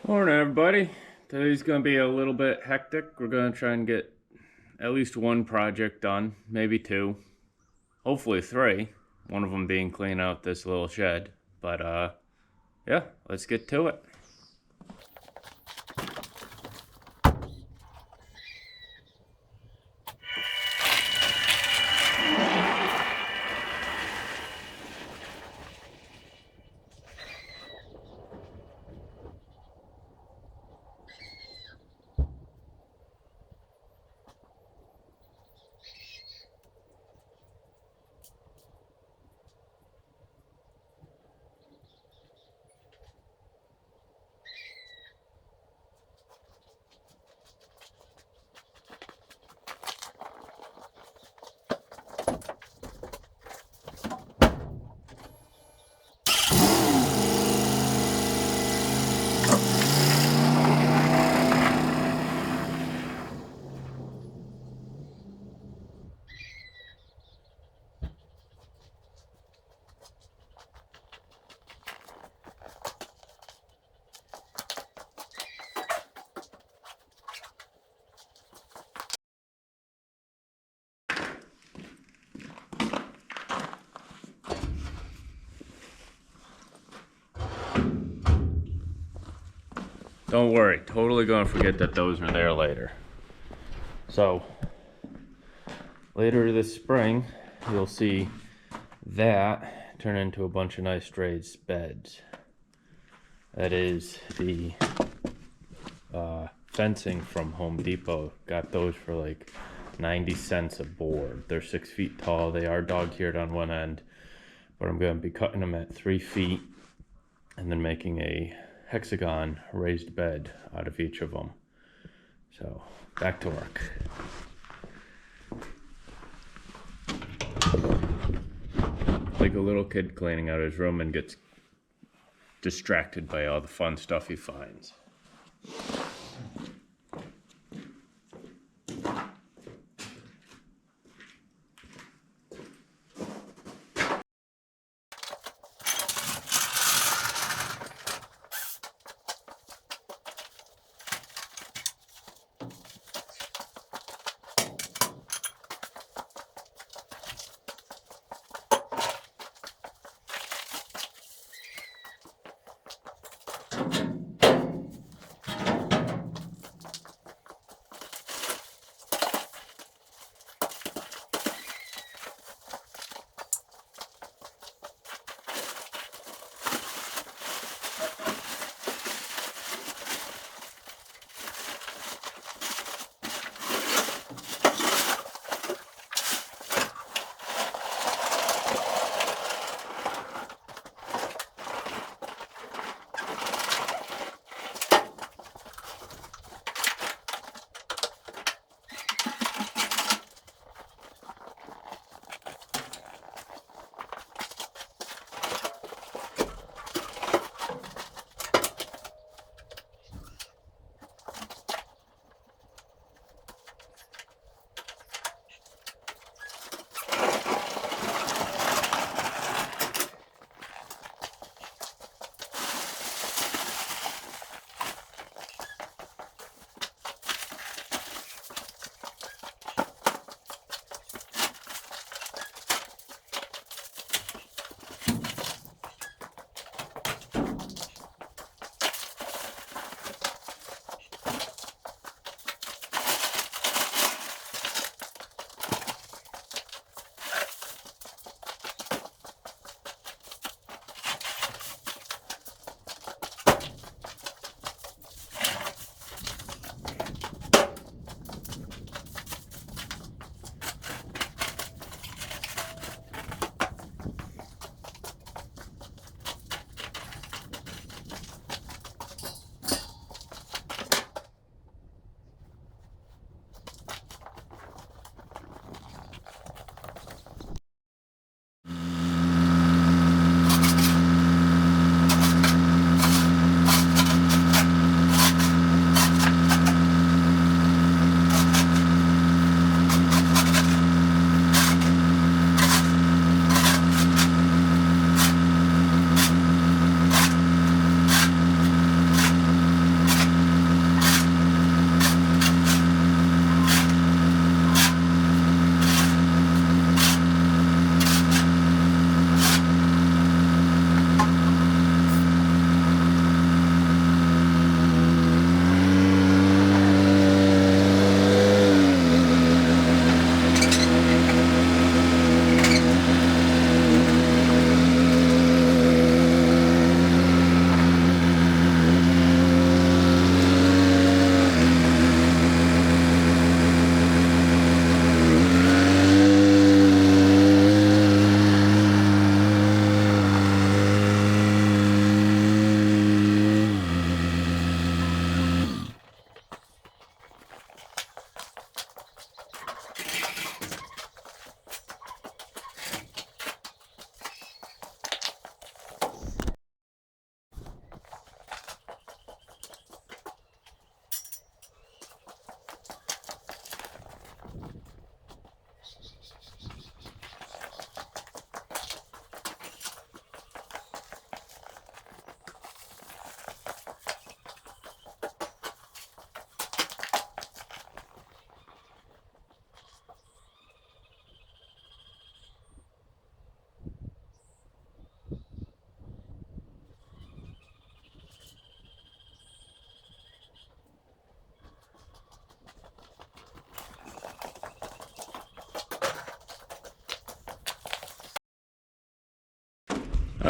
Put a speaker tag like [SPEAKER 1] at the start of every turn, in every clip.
[SPEAKER 1] Morning, everybody. Today's going to be a little bit hectic. We're going to try and get at least one project done, maybe two, hopefully three. One of them being clean out this little shed. But yeah, let's get to it. Don't worry, totally going to forget that those are there later. So, later this spring, you'll see that turn into a bunch of nice raised beds. That is the fencing from Home Depot. Got those for like 90 cents a board. They're 6 feet tall. They are dog-eared on one end, but I'm going to be cutting them at 3 feet and then making a hexagon raised bed out of each of them. So back to work. Like a little kid cleaning out his room and gets distracted by all the fun stuff he finds.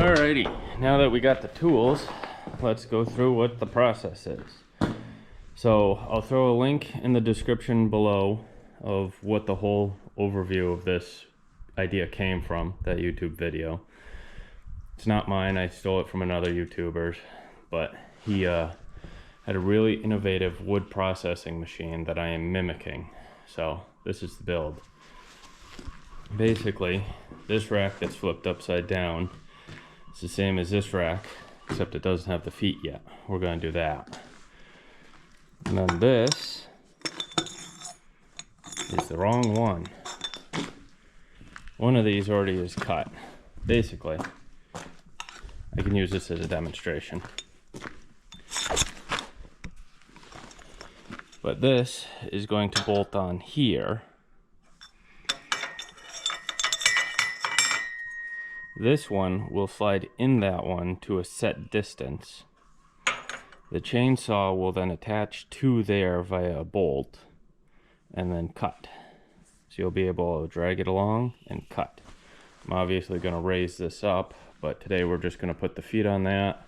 [SPEAKER 1] Alrighty, now that we got the tools, let's go through what the process is. So I'll throw a link in the description below of what the whole overview of this idea came from, that YouTube video. It's not mine, I stole it from another YouTuber's, but he had a really innovative wood processing machine that I am mimicking. So this is the build. Basically, this rack that's flipped upside down, it's the same as this rack, except it doesn't have the feet yet. We're going to do that. And then this is the wrong one. One of these already is cut. Basically, I can use this as a demonstration. But this is going to bolt on here. This one will slide in that one to a set distance. The chainsaw will then attach to there via a bolt and then cut. So you'll be able to drag it along and cut. I'm obviously going to raise this up, but today we're just going to put the feet on that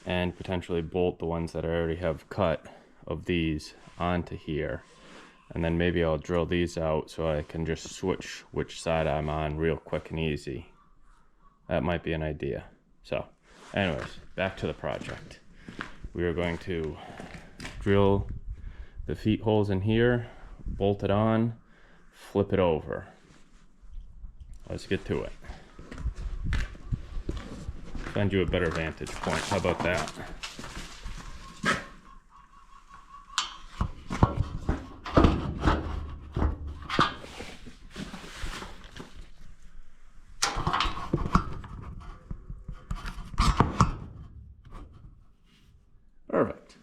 [SPEAKER 1] and potentially bolt the ones that I already have cut of these onto here. And then maybe I'll drill these out so I can just switch which side I'm on real quick and easy. That might be an idea. So, anyways, back to the project. We are going to drill the feet holes in here, bolt it on, flip it over. Let's get to it. Find you a better vantage point. How about that? Perfect.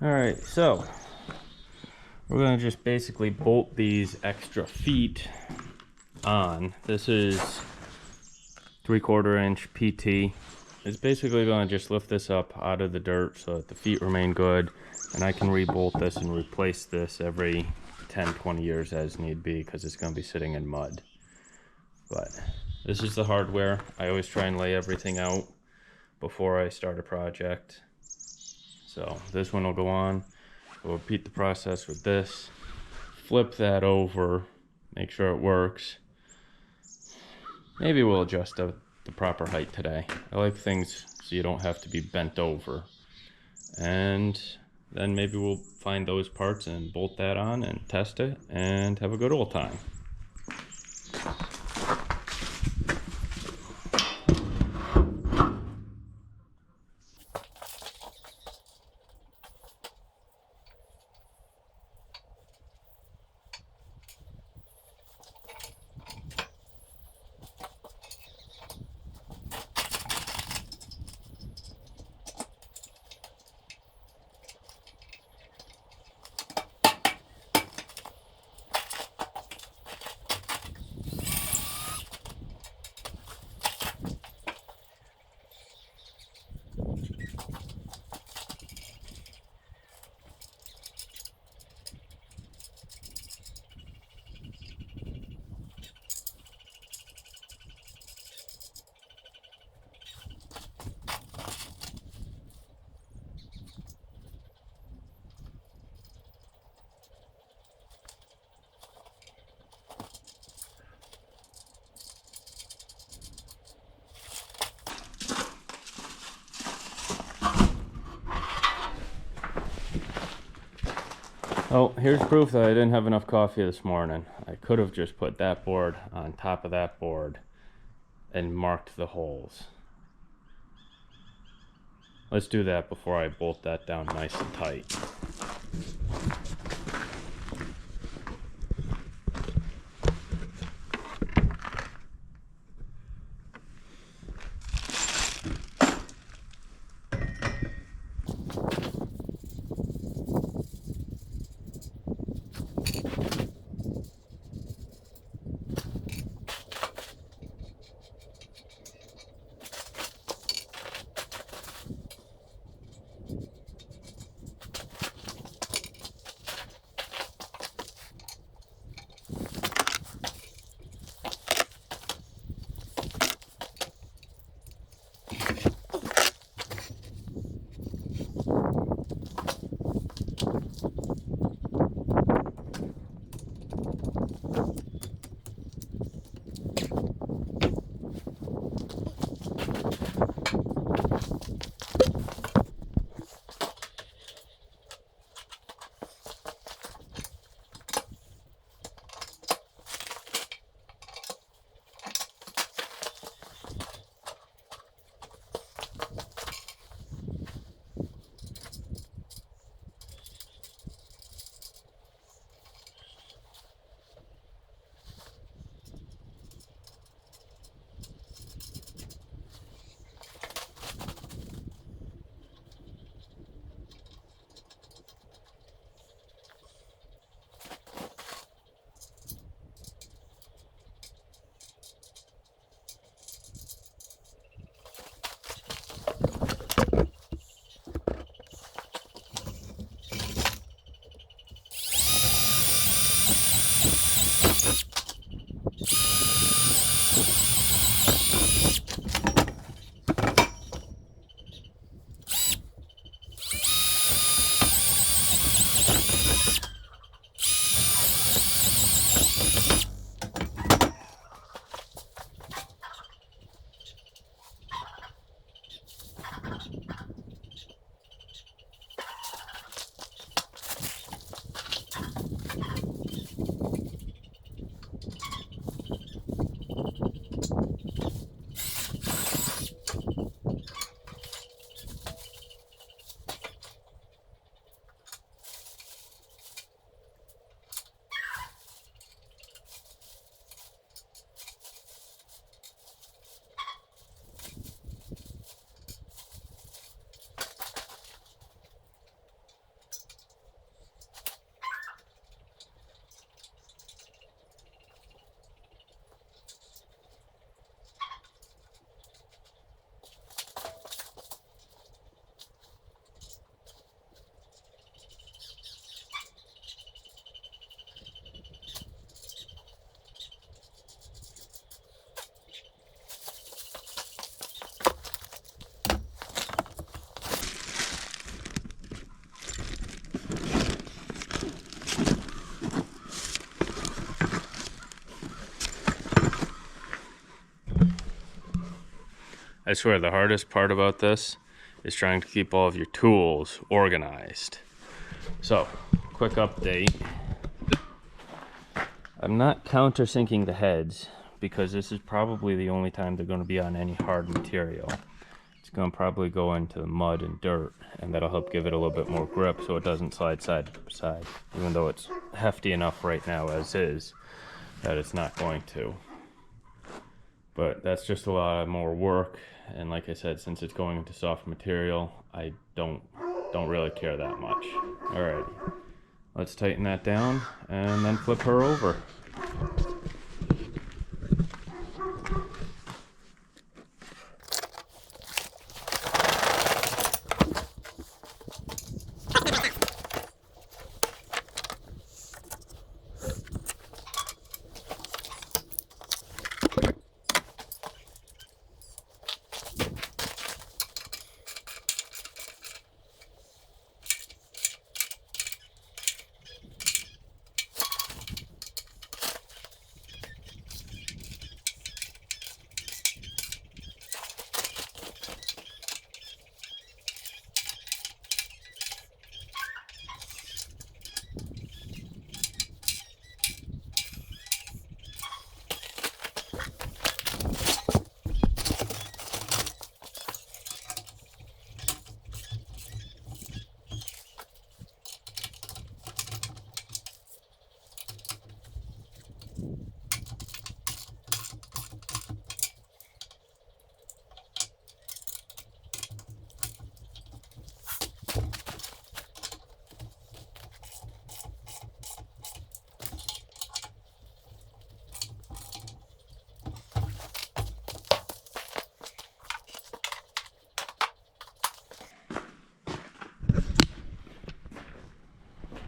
[SPEAKER 1] Alright, so we're going to just basically bolt these extra feet on. This is 3/4 inch PT. It's basically going to just lift this up out of the dirt so that the feet remain good, and I can re-bolt this and replace this every 10-20 years as need be, because it's going to be sitting in mud. But this is the hardware. I always try and lay everything out before I start a project. So this one will go on. We'll repeat the process with this. Flip that over, make sure it works. Maybe we'll adjust the proper height today. I like things so you don't have to be bent over. And then maybe we'll find those parts and bolt that on and test it and have a good old time. Oh, here's proof that I didn't have enough coffee this morning. I could have just put that board on top of that board and marked the holes. Let's do that before I bolt that down nice and tight. I swear the hardest part about this is trying to keep all of your tools organized. So, quick update. I'm not countersinking the heads because this is probably the only time they're going to be on any hard material. It's going to probably go into the mud and dirt, and that'll help give it a little bit more grip so it doesn't slide side to side, even though it's hefty enough right now as is that it's not going to. But that's just a lot more work, and like I said, since it's going into soft material, I don't really care that much. Alright, let's tighten that down and then flip her over.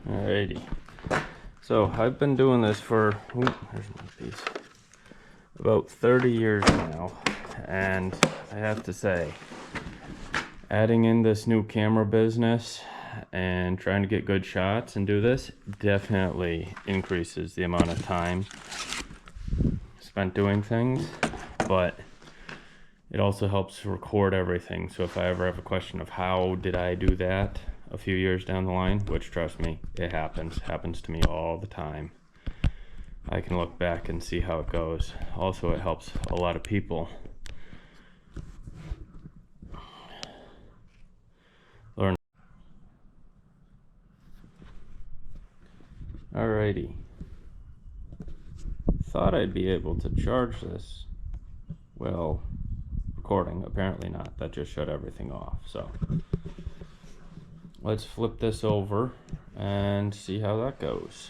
[SPEAKER 1] Alrighty, so I've been doing this for, there's my piece, about 30 years now, and I have to say, adding in this new camera business and trying to get good shots and do this definitely increases the amount of time spent doing things, but it also helps record everything. So if I ever have a question of how did I do that a few years down the line, which trust me, it happens to me all the time, I can look back and see how it goes. Also, it helps a lot of people learn. Alrighty, thought I'd be able to charge this. Well, recording, apparently not. That just shut everything off. So let's flip this over and see how that goes.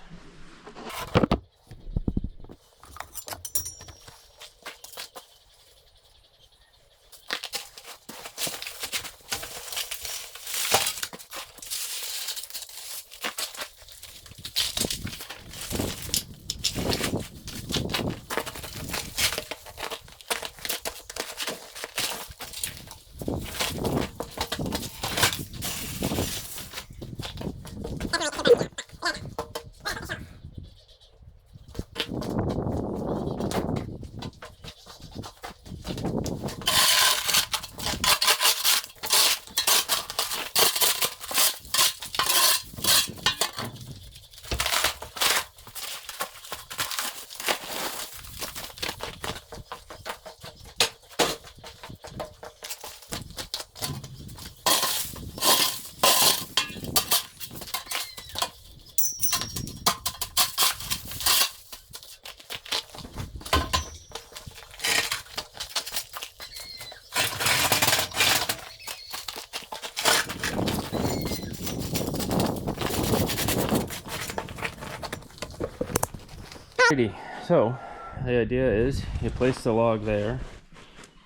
[SPEAKER 1] So the idea is you place the log there,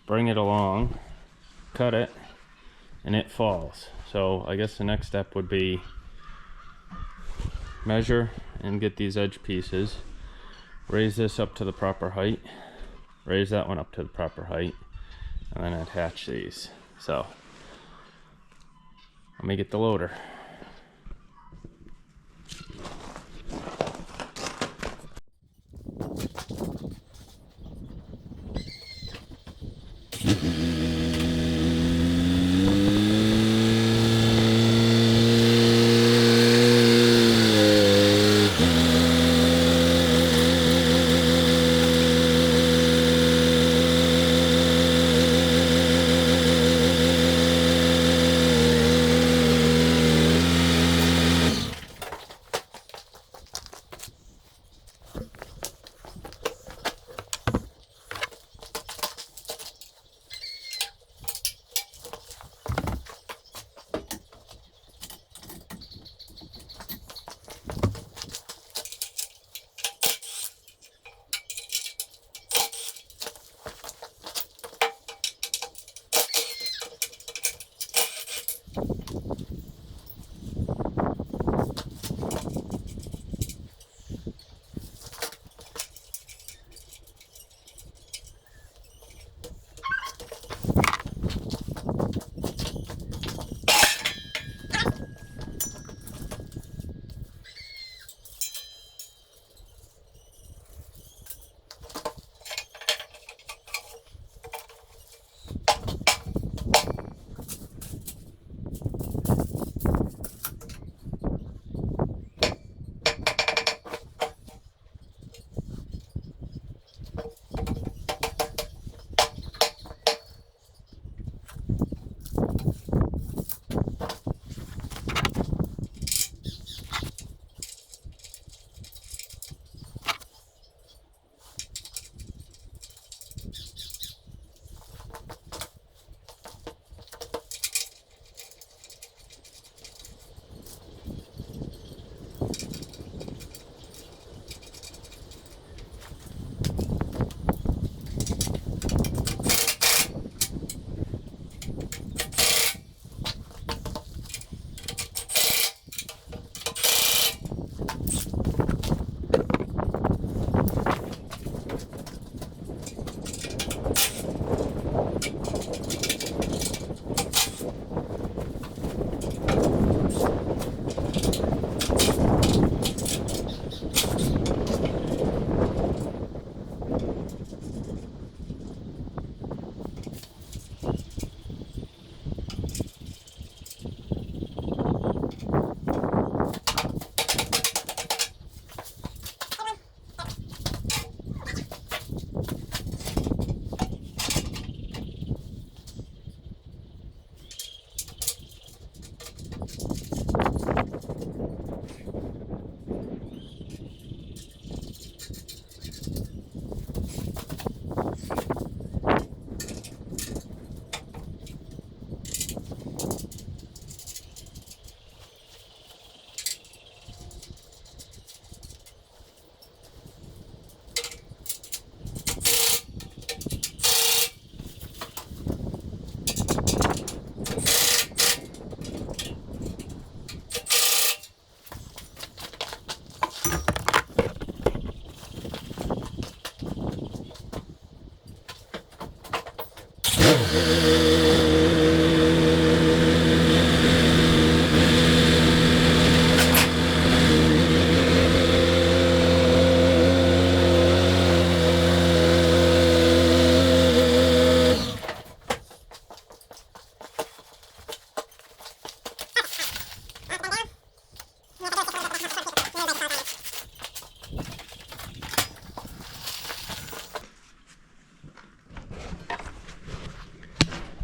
[SPEAKER 1] bring it along, cut it, and it falls. So I guess the next step would be measure and get these edge pieces, raise this up to the proper height, raise that one up to the proper height, and then attach these. So let me get the loader.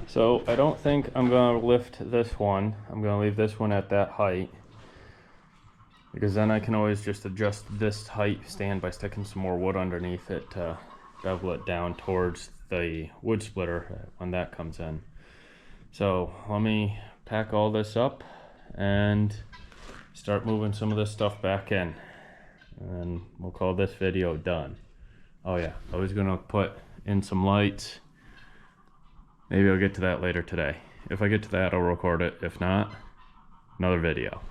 [SPEAKER 1] So I don't think I'm gonna lift this one. I'm gonna leave this one at that height, because then I can always just adjust this height stand by sticking some more wood underneath it to bevel it down towards the wood splitter when that comes in. So let me pack all this up and start moving some of this stuff back in, and we'll call this video done. Oh yeah, I was gonna put in some lights. Maybe I'll get to that later today. If I get to that, I'll record it. If not, another video.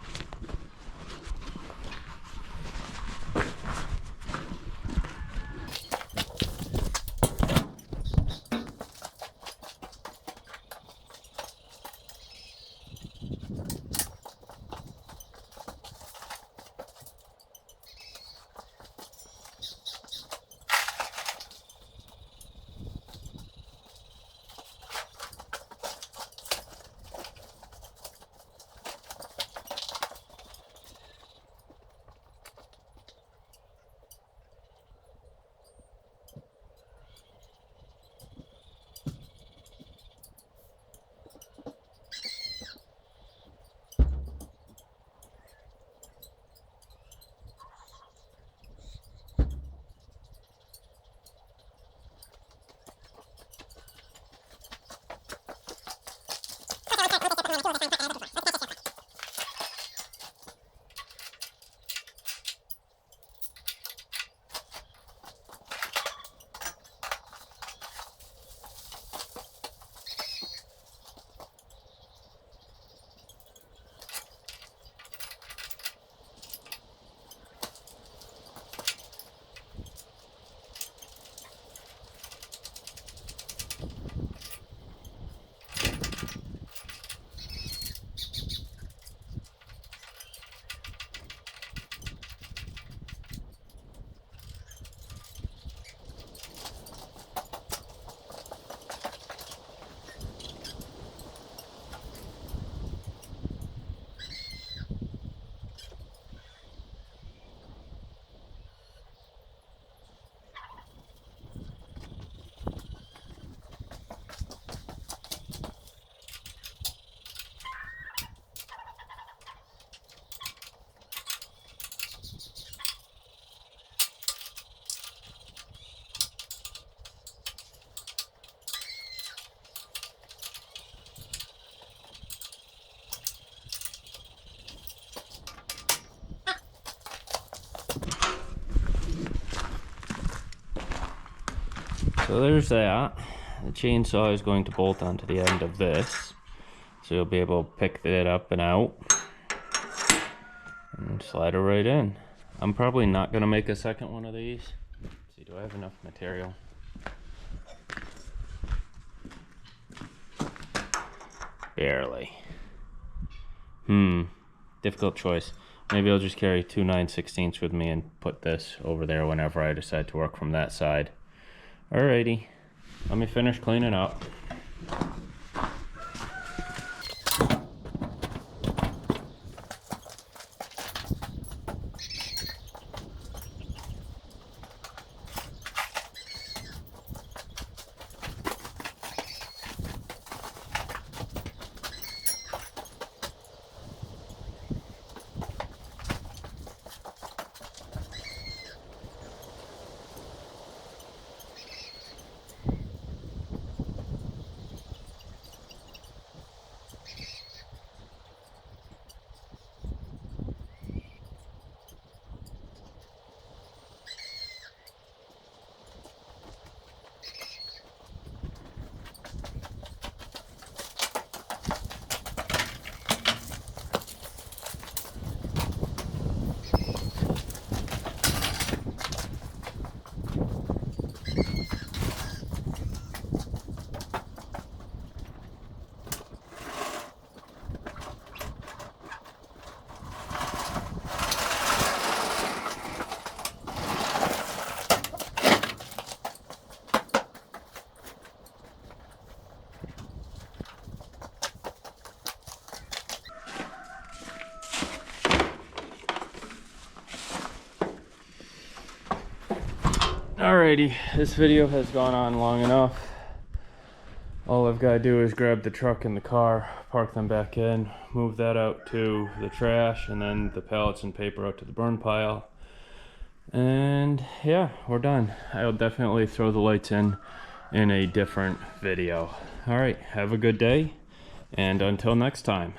[SPEAKER 1] So there's that. The chainsaw is going to bolt onto the end of this, so you'll be able to pick it up and out and slide it right in. I'm probably not going to make a second one of these. Let's see, do I have enough material? Barely. Difficult choice. Maybe I'll just carry 2 9/16 with me and put this over there whenever I decide to work from that side. Alrighty, let me finish cleaning up. Alrighty, this video has gone on long enough. All I've got to do is grab the truck and the car, park them back in, move that out to the trash, and then the pallets and paper out to the burn pile. And yeah, we're done. I'll definitely throw the lights in a different video. Alright, have a good day, and until next time.